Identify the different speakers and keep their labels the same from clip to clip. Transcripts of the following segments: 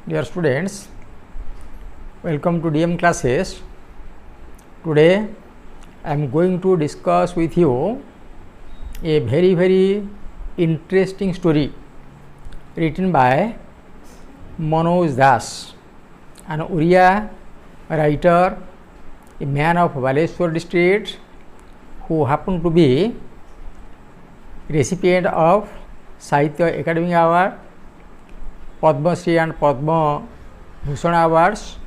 Speaker 1: Dear students, welcome to DM classes. Today I am going to discuss with you a very interesting story written by Manoj Das, an Oriya writer, a man of Baleshwar district who happened to be recipient of Sahitya Academy Award, Padma Shri and Padma Bhushan awards,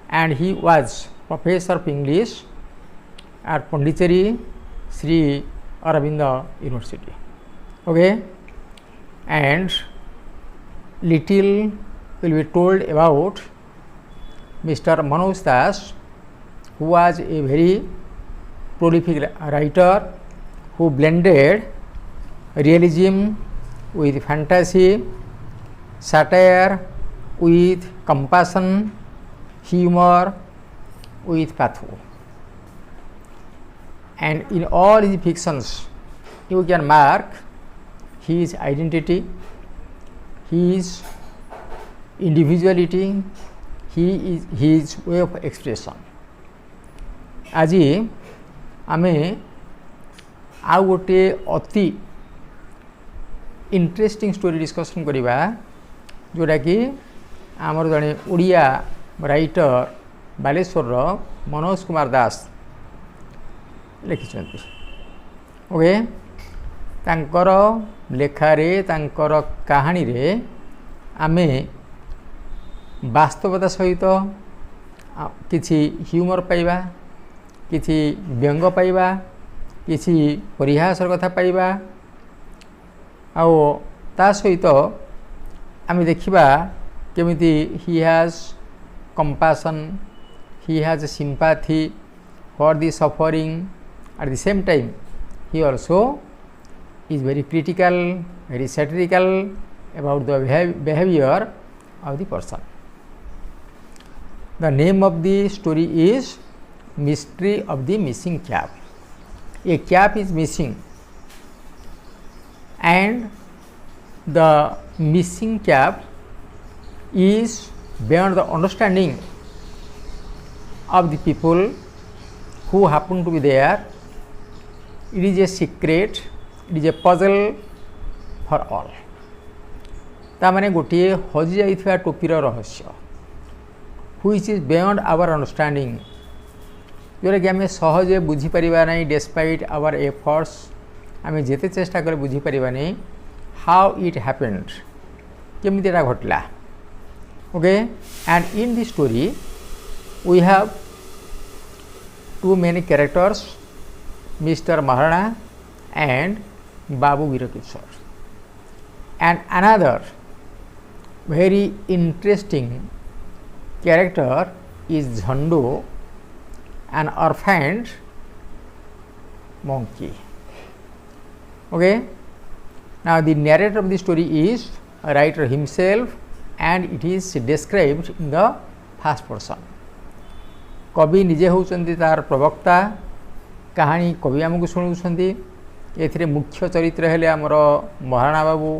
Speaker 1: and he was professor of English at Pondicherry Sri Aurobindo University. Okay, and little will be told about Mr. Manoj Das, who was a very prolific writer who blended realism with fantasy, satire with compassion, humor with pathos. And in all his fictions, you can mark his identity, his individuality, his way of expression. আজি ଆମେ ଆଉ ଗୋଟେ ଅତି interesting story discussion करिबा जोटा कि आमर जड़े ओडिया राइटर बालेश्वर मनोज कुमार दास लिखिछन्ति. ओके, तांकर लेखारे तांकर कहानी रे आमे वास्तवता सहित किछि ह्यूमर पाइबा, किछि व्यंग पाइबा, किछि परिहासर कथा पाइबा, आउ ता सहित आमे देखिबा केमिति he has compassion, he has sympathy for the suffering. At the same time he also is very critical, very satirical about the behavior of the person. The name of the story is Mystery of the Missing Cap. A cap is missing and the missing cap is beyond the understanding of the people who happen to be there. It is a secret, it is a puzzle for all. तामाने गोटे हजि जाइथिबा टोपीर रहस्य which is beyond our understanding, जोरा कि आमे सहजे बुझी परिबा नै. Despite our efforts, आमे जेते चेष्टा करे बुझी परिबा नै how it happened, केमिति एटा घटला. Okay, and in this story we have two main characters, Mr. Maharana and Babu Virakishore, and another very interesting character is Jhandu, an orphaned monkey. Okay, now the narrator of the story is a writer himself and it is described in the first person. कवि निजे होउछन्ति तार प्रवक्ता, कहानी कवि आमको शुणाउछन्ति. एथिरे मुख्य चरित्र हेले आमर महाराणा बाबू,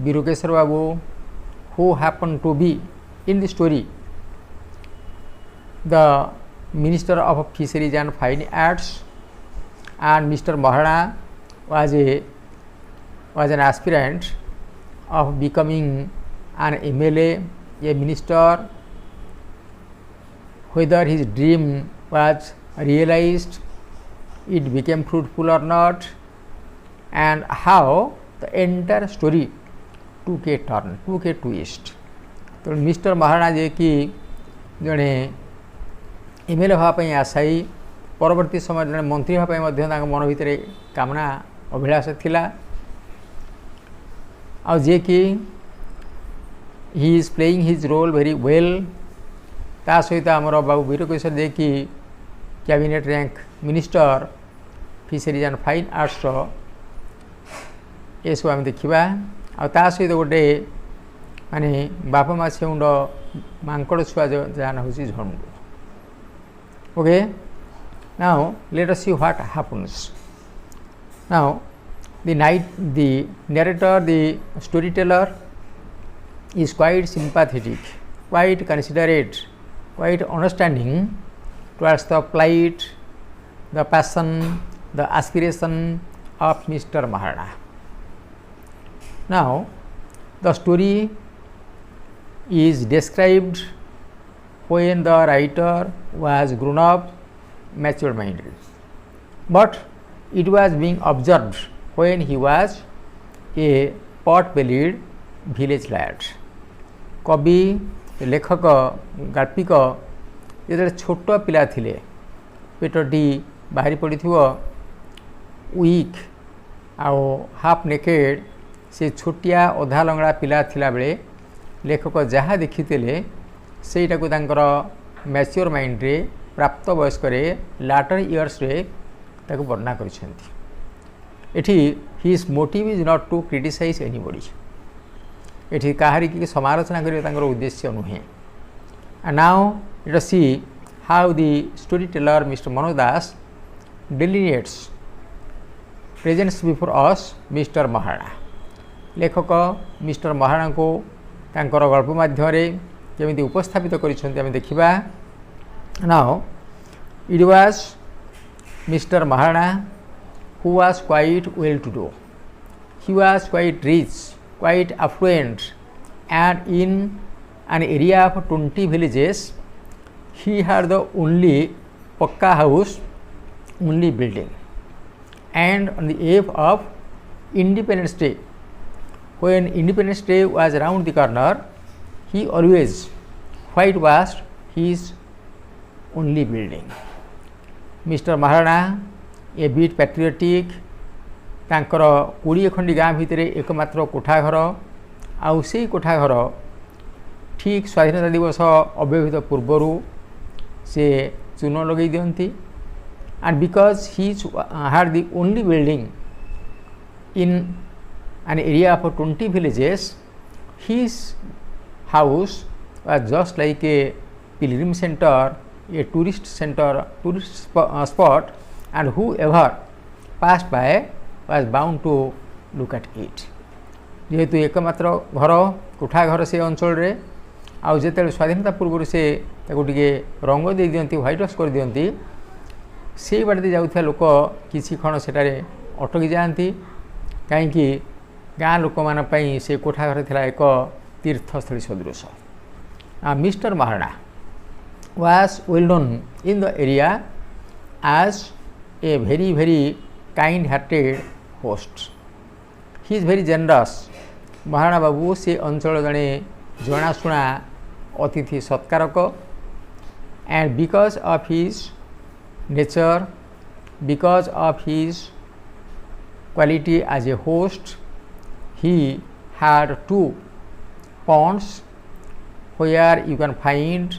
Speaker 1: वीरकेशर बाबू, who happen to be in the story the Minister of Fisheries and Fine Arts, and Mr. Maharana was an aspirant of becoming an MLA, a minister. Whether his dream was realized, it became fruitful or not, and how the entire story took a turn, took a twist. तो mister Maharana जे कि जड़े MLA हाँपाई आशायी, परवर्ती समय जड़े मंत्री हाँपाई मन भितर कामना अभिलाष थिला. और जे कि he is playing his role very well. ता सहित आमर बाबू वीरकेशर जे कि cabinet rank minister fisheries and fine arts ये सब आम देखा. आ ता सहित गोटे माने बापा मा सेउंड मांकड़ छुआ जान हूँ झंडू. Okay, now let us see what happens. Now the narrator, the storyteller is quite sympathetic, quite considerate, quite understanding towards the plight, the passion, the aspiration of Mr. Maharana. Now, the story is described when the writer was grown up, mature minded, but it was being observed when he was a pot-bellied village lad. कवि लेखक गाल्पिक जो छोट पिला थिले, पेटटी बाहरी पड़ी week आउ half naked, से छोटिया अधा लंगड़ा पिला थिला बेले लेखक जहाँ देखी सेटा को तांकर मैच्योर माइंड रे प्राप्त वयस्क लाटर इयर्स रे ताको वर्णना करिसेंती. एठी his motive is not to criticise anybody, एठी काहारी की समालोचना करिवे तांकर उद्देश्य नुहे. And now let us see how the storyteller mister Manoj Das delineates presents before us mister Maharana. लेखक मिस्टर महाराणा को तांकर गल्प माध्यम केमिति उपस्थापित करिसेंती आमे देखिबा. Now it was mister Maharana who was quite well to do. He was quite rich, quite affluent, and in an area of 20 villages, he had the only pakka house, only building. And on the eve of Independence Day, when Independence Day was around the corner, he always whitewashed his only building. Mr. Maharana, A beat patriotic, तांकर 20 खंडी गाँ भितर एकमात्र कोठा घर, आउ से कोठा घर ठीक स्वाधीनता दिवस अव्यवहित पूर्वर से चून लगे दियंती. And because he had the only building in an area of 20 villages, his house was just like a pilgrim centre, a tourist centre, tourist spot, and whoever passed by was bound to look at it. जेहेतु एकमात्र घर कोठा घर से अंचल रे, आउ जेते स्वाधीनता पूर्व से टे रंग दे दियंती, व्हाइट वॉश कर दियंती, से बाटे जाउथिया लोक किछि खण सेटारे अटकी जाती, कहीं गाँ लोक मान पई से कोठा घर थिला एक तीर्थस्थली सदृश. Mister Maharana was well known in the area as a very very kind hearted host. He is very generous. Maharana Babu से अंचल जड़े जनाशुना अतिथि सत्कारक. And because of his nature, because of his quality as a host, he had 2 ponds where you can find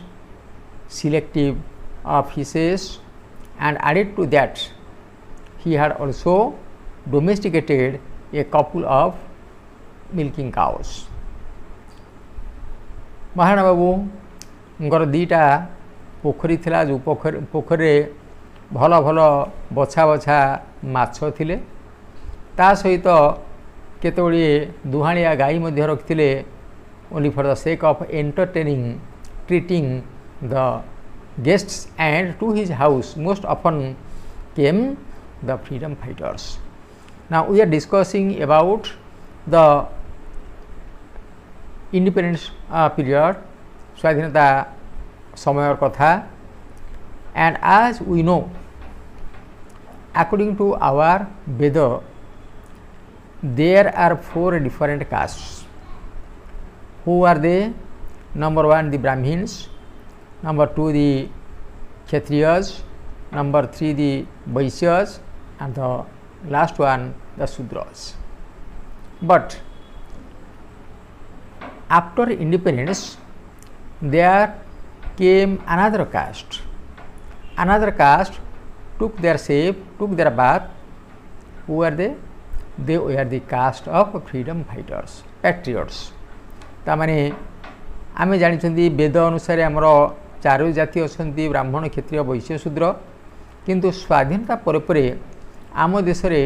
Speaker 1: selective fishes, and added to that he had also domesticated a couple of milking cows. Maharana Babu दीटा पोखरी थिला, जो पोखरी भल भल बछा बछा माछ थिले, ता सहित केतोड़ी दुहाणिया गाई मध्य रखिथिले, only for the sake of entertaining, treating the guests. And to his house most often came the freedom fighters. Now we are discussing about the independence period, स्वाधीनता समय कथा. And as we know, according to our Veda, there are 4 different castes. Who are they? Number 1, the Brahmins. Number 2, the Kshatriyas. Number 3, the Vaishyas, and the last one, the Sudras. But after independence, there came another caste. Another caste took their shape, took their birth. Who were they? They were the caste of freedom fighters, patriots. तामाने आमे जानिछन्ती वेद अनुसार आमर 4 जाति अछन्ती, ब्राह्मण, क्षत्रिय, वैश्य, शूद्र. किंतु स्वाधीनता पर आम देश रे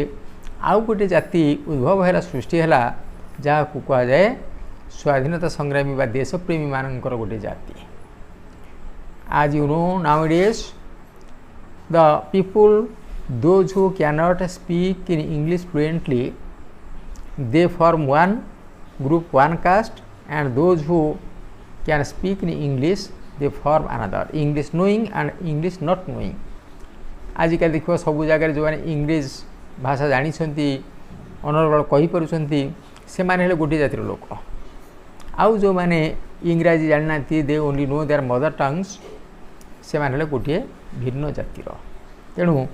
Speaker 1: आउ गोटे जाति उद्भव है, सृष्टि है, जहाँ को कह जाए स्वाधीनता संग्रामी बा देशप्रेमी मानकर गोटे जाति. As you know, nowadays the people, those who cannot speak in English fluently, they form one group, one caste, and those who can speak in English, they form another, English knowing and English not knowing. आजिकल देखो सब जगह जो मैंने English भाषा जानी अनर्गल कहीपर से माने गोटे जातिर लोक. आउ जो मैंने इंग्राजी जाना they only know their mother tongues से माने गोटे भिन्न जातिर. तेणु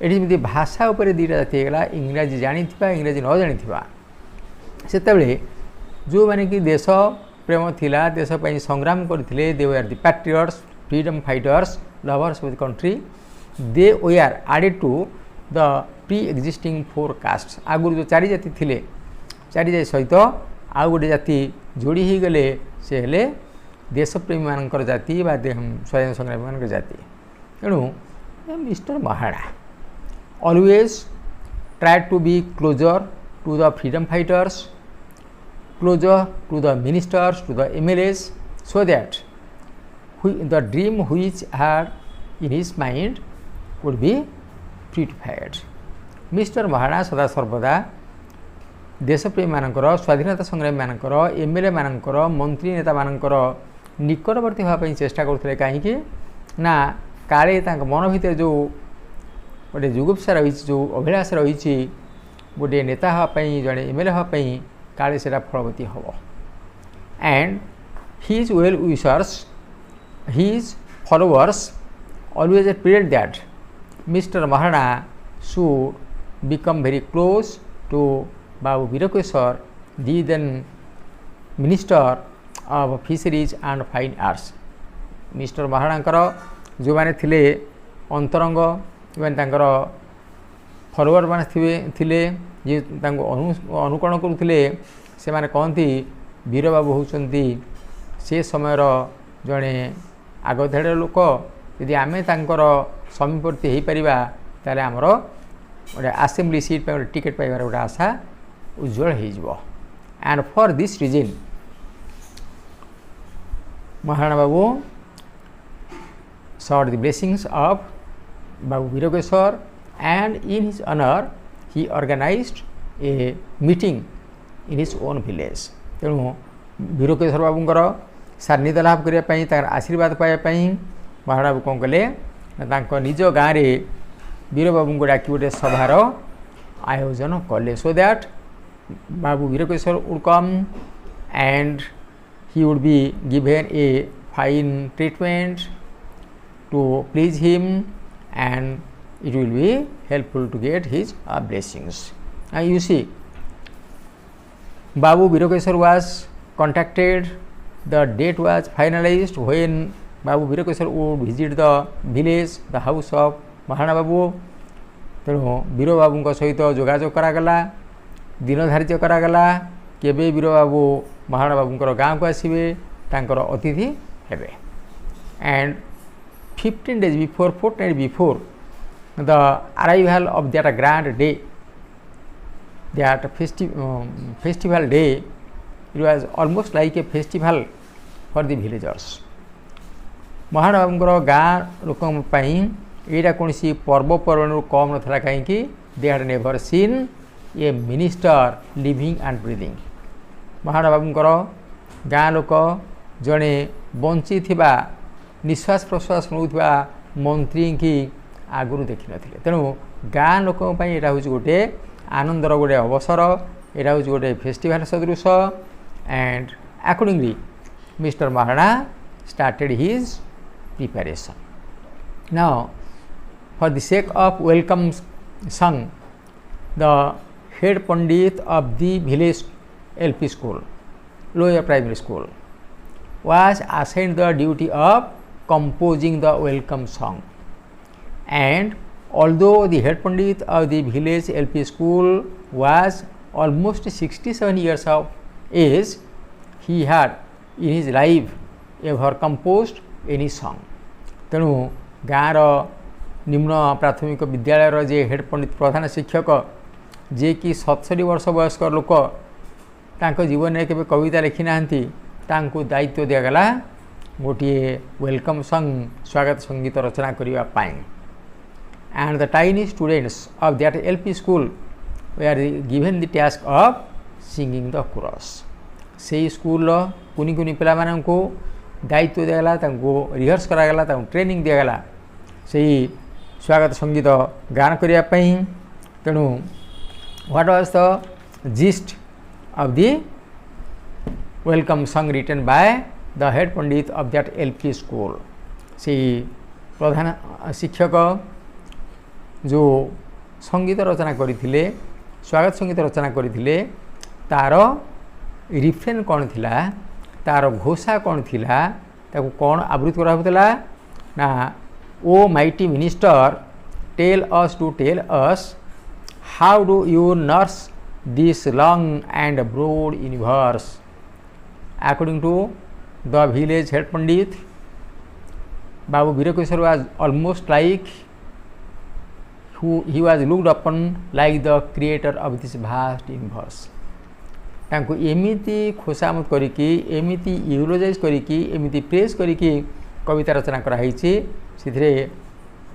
Speaker 1: ये भाषा उपर दुईटा जाति होगा, इंग्राजी जानी इंग्राजी न जानी से जो मैंने कि देश प्रेम थिला, देशपाई संग्राम करते, they were the patriots, freedom fighters, lovers of the country, they were added to the pre existing four caste. आगुरी जो चारि जाति थिले, चारि जाति सहित आउ गोटे जाति जोड़ी ही गले, से हेले देशप्रेमी मानकर जाति बा स्वयं संग्रामी मानकर जाति. तेणु mister Mahana always try to be closer to the freedom fighters, closer to the ministers, to the MLAs, so that the dream which had in his mind would be fruitified. Mister Mahana सदा सर्वदा देशप्रेमी मानकर, स्वाधीनता संग्रामी मानकर, MLA मानकर, मंत्री नेता मानकर निकटवर्ती होगापी चेष्टा करते. कहीं ना काले मन भितर जो गोटे जुगुप्सा रही, जो अभिलाष रही गोटे नेता हाँपाई, जड़े MLA हाँपाई काले से फलवती हम. And his well wishers, his followers always prayed that mister Mahana should become very close to Babu Veerkeshar, the then minister of fisheries and fine arts. Mister महानांकर जो मैंने थिले अंतरंग फॉलोअर मैंने थिले जे अनुकरण करुले, से माने कहती वीर बाबू होती से समय जड़े आगधाड़ लोक. यदि आमे तांकर समीपवर्ती हो पारिबा ताले आमर गोटे आसेम्बली सीट पे टिकेट पाइबार गोटे आशा उज्जवल हो. And for this reason Maharana babu sought the blessings of Babu Virokeshwar, and in his honor he organized a meeting in his own village. तेणु वीरकेश्वर बाबूंकर सान्निध्य लाभ करने, आशीर्वाद पाइबापी महाराणा बाबू कौन कले निज गाँव में वीर बाबू को डाक गोटे सभार आयोजन कले, so that Babu Veerkeshwar would come and he would be given a fine treatment to please him, and it will be helpful to get his blessings. Now you see, Babu Virokeshwar was contacted, the date was finalized when Babu Virokeshwar would visit the village, the house of Maharana Babu. तेणु वीर बाबू सहित जोगाजोग करागला, दिन धार्य करागला, केबे वीर बाबू महाराणा बाबूंकर गाँव को आसबे, तांकर अतिथि हेबे. And 15 days before, fortnight before the arrival of that grand day, that festival day, it was almost like a festival for the villagers. Maharana बाबूंकर गाँ लोकपाई यहाँ कौन सी पर्वपर्वणु कम नाला कहीं they had never seen a minister living and breathing. Maharana बाबूंकर गाँ लोक जड़े बंची थिबा निश्वास प्रश्वास नौथवा मंत्री की आगुरी देखी नथिले. तेणु गाँ लोक यहाँ हूँ गोटे आनंदर गोटे अवसर, यहाँ हूँ गोटे फेस्टिवल सदृश. And accordingly mister Maharana started his preparation. Now for the sake of welcome sung, the head pandit of the village LP school, lower primary school, was assigned the duty of composing the welcome song. And although the head pandit of the village LP school was almost 67 years of age, he had in his life ever composed any song. तेणु गाँव निम्न प्राथमिक विद्यालय जे head पंडित प्रधान शिक्षक जे कि 67 वर्ष वयस्क लोक तांको जीवन में केबे कविता लिखी नांती तांको दायित्व दिगला गोटे वेलकम सॉन्ग स्वागत संगीत रचना करिवा पाई and the tiny students of that LP school were given the task of singing the chorus से स्कूल कुनी कुनी पिला मानन को दायित्व दिगला तांको रिहर्स करागला तांको ट्रेनिंग दिगला से स्वागत संगीत गान करिया पई तेणु what was the gist of the welcome song written by the head pandit of that LP school से प्रधान शिक्षक जो संगीत रचना करथिले स्वागत संगीत रचना करथिले तार रिफ्रेन कौन थिला तार घोषा कौन थिला ताको कौन आवृत्ति करा होतला ना O mighty minister tell us how do you nurse this long and broad universe according to the village head pandit Babu Veerakweswar was almost like he was looked upon like the creator of this vast universe तांको एमिति खोसामत करिकी एमिति यूरोजाइज करिकी एमिति press करिकी कविता रचना करा हिची सिथरे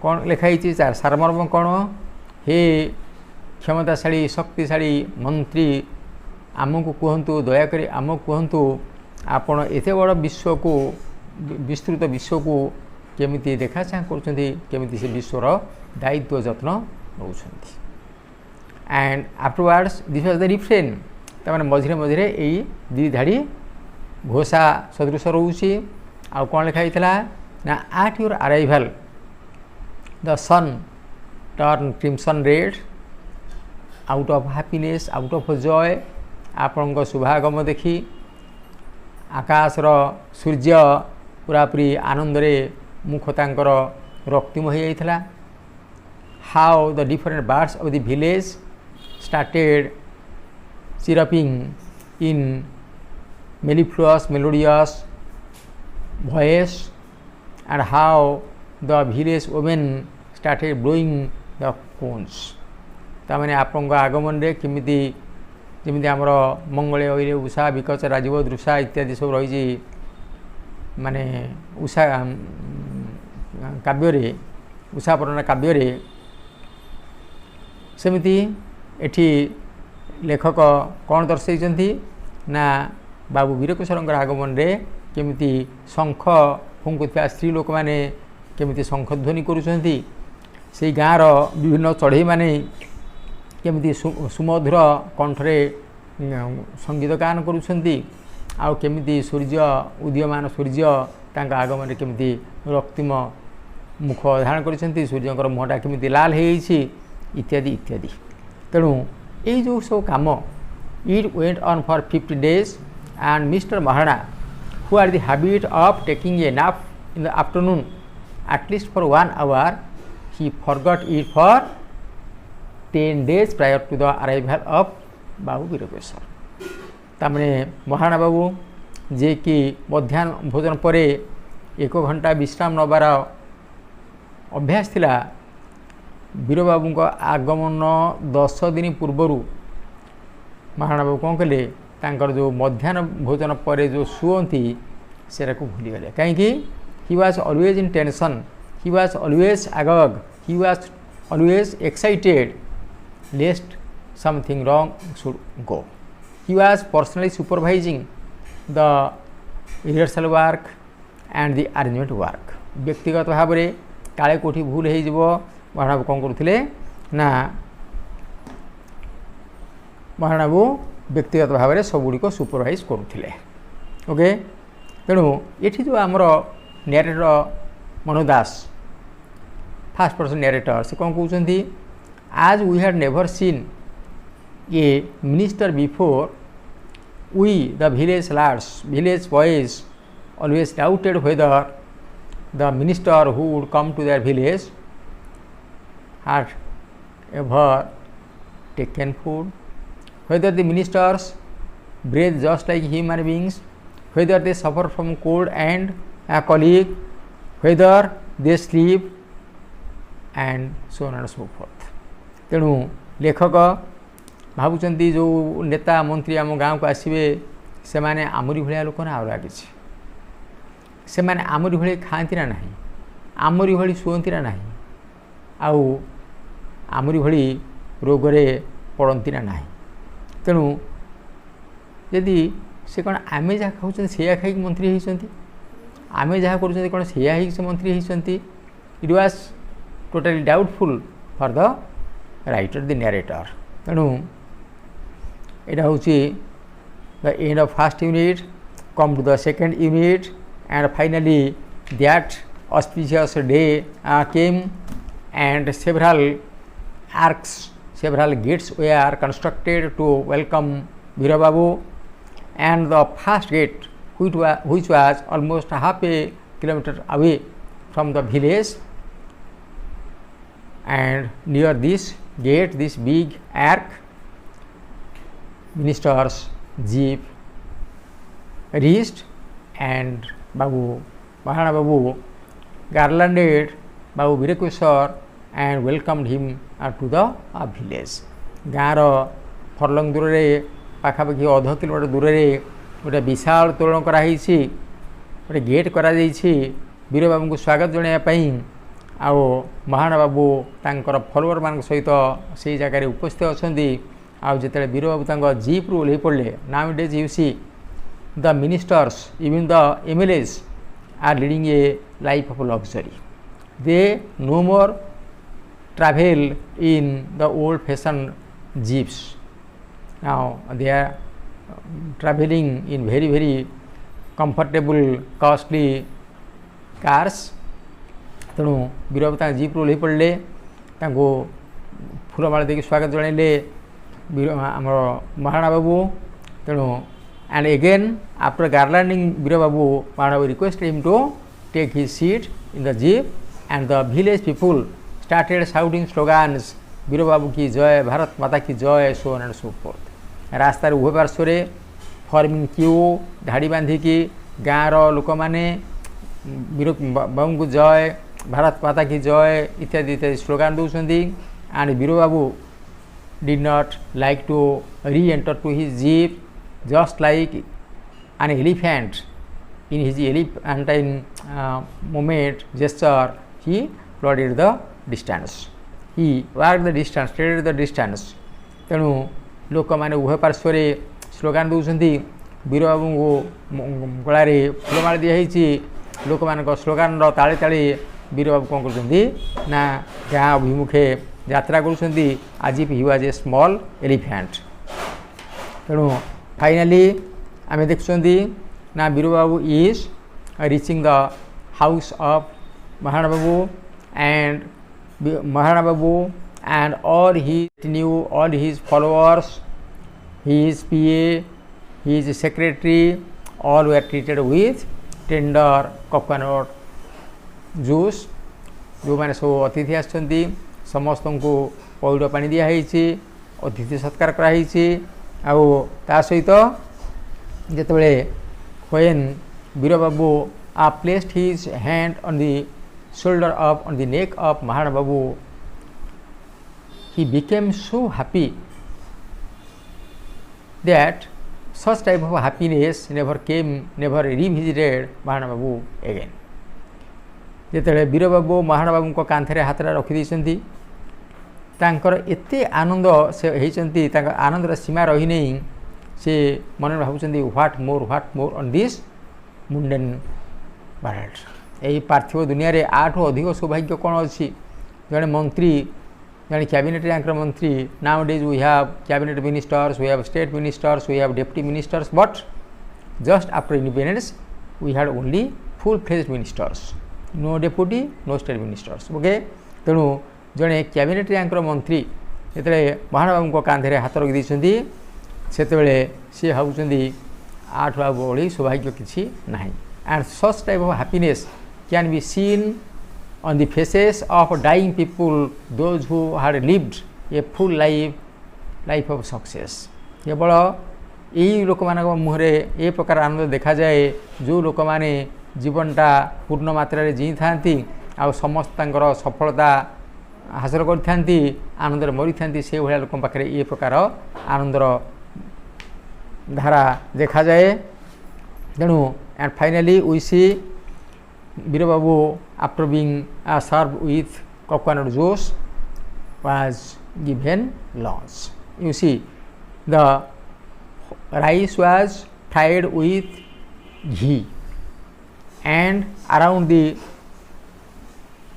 Speaker 1: कोन लेखा हिची सारमर्म कोन हे क्षमताशाली शक्तिशाली मंत्री आमको कहतु दयाकोरी आमको कहतु आपण एते बड़ विश्व को विस्तृत विश्व को केमिति देखा चाह करछन्ती केमिति से विश्वर दायित्व जत्न नउछन्ती and afterwards this was the refrain तमाने मझिरे मझिरे एई दी धाड़ी घोषा सदृश रहउछि आ कोन लिखा हितला ना at your arrival the sun turn crimson red out of happiness out of joy आपण शुभागम देखी आकाशर सूर्य पूरापूरी आनंद रे मुख तांकर रक्तिम हो जाइथला how the different birds of the village started chirping in mellifluous melodious voice and how the village women started blowing the cones तामाने आपन आगमन रे किमिति जेमिति हमर मंगले ओइरे उषा विकच राजीव दृशा इत्यादि सब रही माने उषा काव्य रे उषा पुराण काव्य रे सेमिति एठी लेखक कौन दर्शाइछन्ति ना बाबू वीरकेशवर आगमन रे केमिति शंख फुंकुଥିବା स्त्री लोक माने केमिति शंख ध्वनि करूछन्ति से गाँर विभिन्न चढ़ई माने केमिति सुमधुर कंठरे संगीत गान करूछन्ति आ केमिति सूर्य उदीयमान सूर्य तांका आगमन रे केमिति रक्तिम मुख धारण करिछन्ति सूर्यकर मुहटा केमिति लाल हेइछि इत्यादि इत्यादि तेणु ए जो सब काम it went on for 50 days and Mr. Maharana who had the habit of taking a nap in the afternoon at least for 1 hour he forgot it for 10 days prior to the arrival of बाबू वीरकेशवर तामने महाराणा बाबू जे कि मध्याह्न भोजन पर 1 घंटा विश्राम नबार अभ्यास थिला वीर बाबू को आगमन 10 दिन पूर्वरु महाराणा बाबू कौन कले तांकर जो मध्याह्न भोजन पर जो शुअंती सेरा को भूली गले कहीं he was always in tension he was always अगग he was always excited lest something wrong should go. He was personally supervising the rehearsal work and the arrangement work. व्यक्तिगत भाव में काले कोठी भूल हो जीवो महाराणा कौन करुथिले ना महाराणा व्यक्तिगत भाव में सबुड़ी को सुपरवाइज करुथिले ओके तेणु ये जो आमर नरेटर मनोज दास फास्ट पर्सन नरेटर से कौन कहते as we had never seen a minister before we the village lads village boys always doubted whether the minister who would come to their village had ever taken food, whether the ministers breathe just like human beings, whether they suffer from cold and a colic, whether they sleep and so on and so forth. तेणु लेखक भावुंट जो नेता मंत्री आम गाँव को आसवे से माने आमरी भाया लोक ना अलग किसी से माने आमरी भाई खाती ना नहीं आमरी भाई शुअती ना नहीं आउ आमरी भाई रोगरे पड़ती ना नहीं तेणु यदि से कौन आम जहाँ खाऊँ से खाई मंत्री होती आम जहाँ कर कौन से मंत्री होती it was totally doubtful for the writer the narrator तेणु यहाँ हूँ the end of first unit, come to the second unit, and finally that auspicious day came, and several arcs, several gates were constructed to welcome Veera Babu, and the first gate which was almost half a kilometer away from the village, and near this gate, this big arc, minister's jeep reached, and Mahana Babu garlanded Babu Virekweshwar and welcomed him to the village. गाँर फरलंग दूर में पाखापाखि अध kilometre दूर में गोटे विशाल तोरण कराई गोटे gate करा वीर बाबू को स्वागत जनवाई आओ महाना बाबू तांकर फलोअर मान सहित से जगह उपस्थित अच्छा आउ जिते वीर बाबू जीप रु ओह्ल पड़े now days you see the ministers even the MLAs are leading a life of luxury they no more travel in the old fashion jeeps now they are travelling in very very comfortable costly cars तेणु वीर बाबू jeep रु ओह्ल पड़े फूलमाला देकी स्वागत जनइले आमर महाना बाबू तेणु and again after garlanding Veer Babu Mahana Babu requested him to take his seat in the jeep and the village people started shouting slogans Veer Babu की जय भारत माता की जय so on and so forth रास्तार उभय पार्श्व फॉर्मिंग क्यू धाड़ी बांधिकी गाँवर लोक मैंने वीर बाबू को जय भारत माता की जय इत्यादि इत्यादि स्लोगान दौरान and Veer Babu did not like to re-enter to his jeep, just like an elephant in his elephantine moment gesture he plodded the distance, he walked the distance, treaded the distance. तेणु लोक मैंने उभय पार्श्व slogan दौरान वीर बाबू को गलार फूलमाला दिखाई लोक मान स्लोगान ताले ताले वीर बाबू कौन कर गाँ अभिमुखे यात्रा करुँच आज he was a small elephant तेणु फाइनाली आम देखुं ना Veer Babu is reaching the house of Mahana Babu and all he knew all his followers his PA his secretary all way treated with tender coconut juice जो मैंने सब अतिथि आसछंती समस्त को पैड़ पानी दिखाई अतिथि सत्कार कराई ता सहित जिते व्हेन वीर बाबू आ placed his hand on the shoulder of on the neck of Mahana babu he became so happy that such type of happiness never revisited Mahana babu again जिते वीर बाबू महाना बाबू कांथरे हाथरा रखिदे एते आनंद से होती आनंदर सीमा रही नहीं से मन भावुं what more on this mundane world यही पार्थिव दुनिया रे आठू अधिक सौभाग्य कौन अच्छी जड़े मंत्री जड़े कैबिनेट रैंकर मंत्री now days we have cabinet ministers we have state ministers we have deputy ministers but just after independence we had only full fledged ministers no deputy no state ministers okay तेणु जड़े cabinet रैंकर मंत्री जिते महाना बाबू कांधे हाथ रखी से सी भावुं आठ बड़ी सौभाग्य किसी ना and such type of happiness can be seen on the faces of dying people those who had lived a full life of success केवल यही लोक मान मुहरे ए प्रकार आनंद देखा जाए जो लोक मैंने जीवनटा पूर्ण मात्रा जी था आ समस्त सफलता हासिल करथांती आनंदर मरी थांती से भलिया लोक पाखरे ए प्रकार आनंदर धारा देखा जाए तेणु and finally we see Veer babu after being serve with coconut juice was given lunch. You see the rice was fried with ghee and around the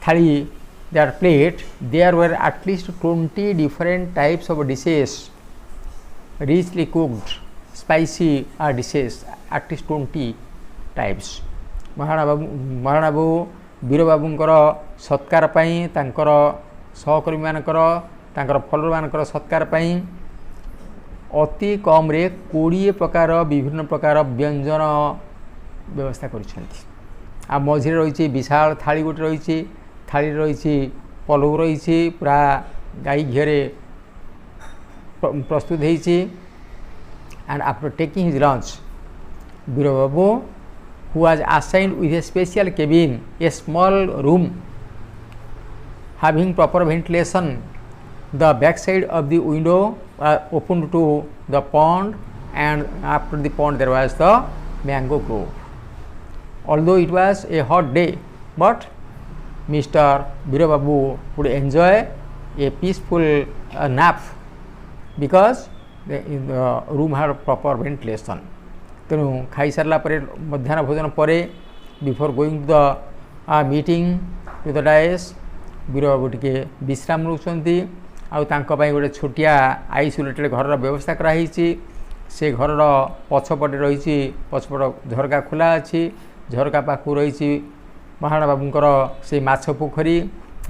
Speaker 1: thali, their plate, there were at least 20 different types of dishes, richly cooked, spicy dishes, at least 20 types. Maharana बाबू वीर बाबूंकर सत्कार पाई तांकर सहकर्मी मानकर तांकर follower मानकर सत्कार पाई अति कम रे 20 प्रकार विभिन्न प्रकार व्यंजन व्यवस्था करिसेंती आ मझिरे रही विशाल थाली गोटे रही थाली रही पलौ रही पूरा गाई घीरे प्रस्तुत होती and after taking his lunch Veer Babu who was assigned with a special cabin, a small room having proper ventilation. The back side of the window opened to the pond, and after the pond there was the mango grove. Although it was a hot day, but Mr. Veera Babu would enjoy a peaceful nap because the room had proper ventilation. तेणु खाई सारा मध्याह्न भोजन पर before going to the meeting to the dais Veer Babu टिके विश्राम नौकरी गोटे छोटिया आइसोलेटेड घर व्यवस्था कराई से घर पछपटे रही पछपट झरका खोला अच्छी झरका पाखु रही महाराणा बाबूंकर से माछ पोखरी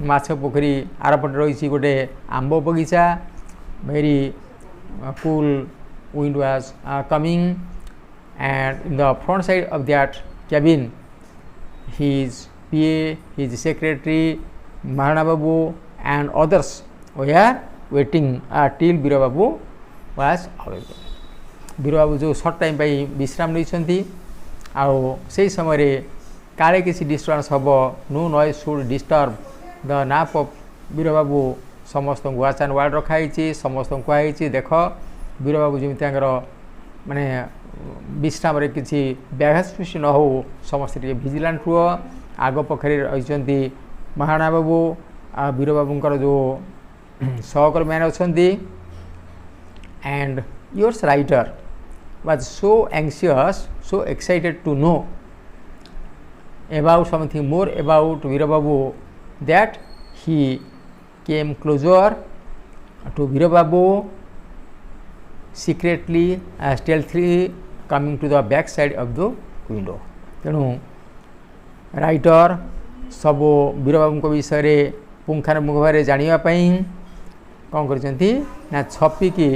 Speaker 1: आरपटे रही गोटे आंब बगीचा very cool wind was coming and in the front side of that cabin his PA, his secretary, Maharana Babu and others were waiting till Veera Babu was available. Veera Babu जो short time पाई विश्राम नहीं आउ से समय काले किसी disturbance हम no noise should disturb the nap of Veer Babu समस्त वाच एंड वार्ड रखाई समस्त कहुई देख वीर बाबू जमी माने विश्राम किसी व्याघात सृष्टि न हो समस्ते टे भिजिलांट हुआ आग पखरे रही महाराणा बाबू वीर बाबूंकर जो सहकर्मी मैंने अच्छा and yours writer was so anxious so excited to know about something more about Veer babu that he came closer to Veer babu secretly stealthily coming to the back side of the window. तेणु राइटर सब वीर बाबू विषय पुंखानुपुंख भाव जानापी कौन कर छपिकी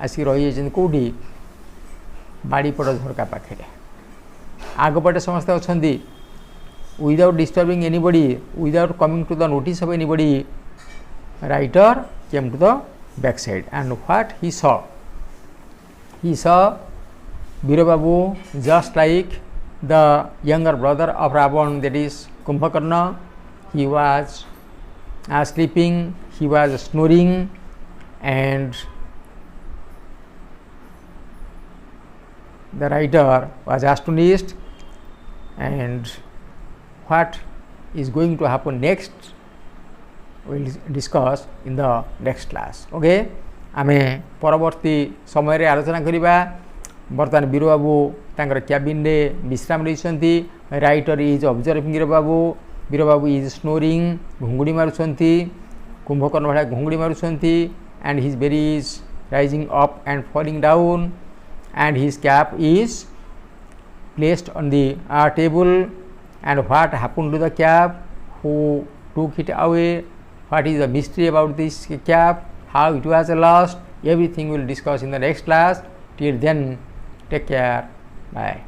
Speaker 1: आसिक रही कौटी बाड़ीपट झरका पाखे आगपटे समस्ते अच्छा without disturbing anybody without coming to the notice of anybody writer came to the back side and what he saw he saw Veera Babu just like the younger brother of Ravan, that is Kumbhakarna. He was sleeping, he was snoring, and the writer was astonished. And what is going to happen next we will discuss in the next class. Okay, आमे परवर्ती समय रे आलोचना करिबा बर्तमान वीर बाबू तांकर cabin रे विश्राम रहिसंती writer is observing Veer Babu is snoring घुंगुड़ी मारुसंती कुंभकर्ण भाया घुंगुड़ी मारुसंती and his belly rising up and falling down and his cap is placed on the table and what happened to the cap who took it away what is the mystery about this cap how it was lost, everything we will discuss in the next class. Till then, take care, bye.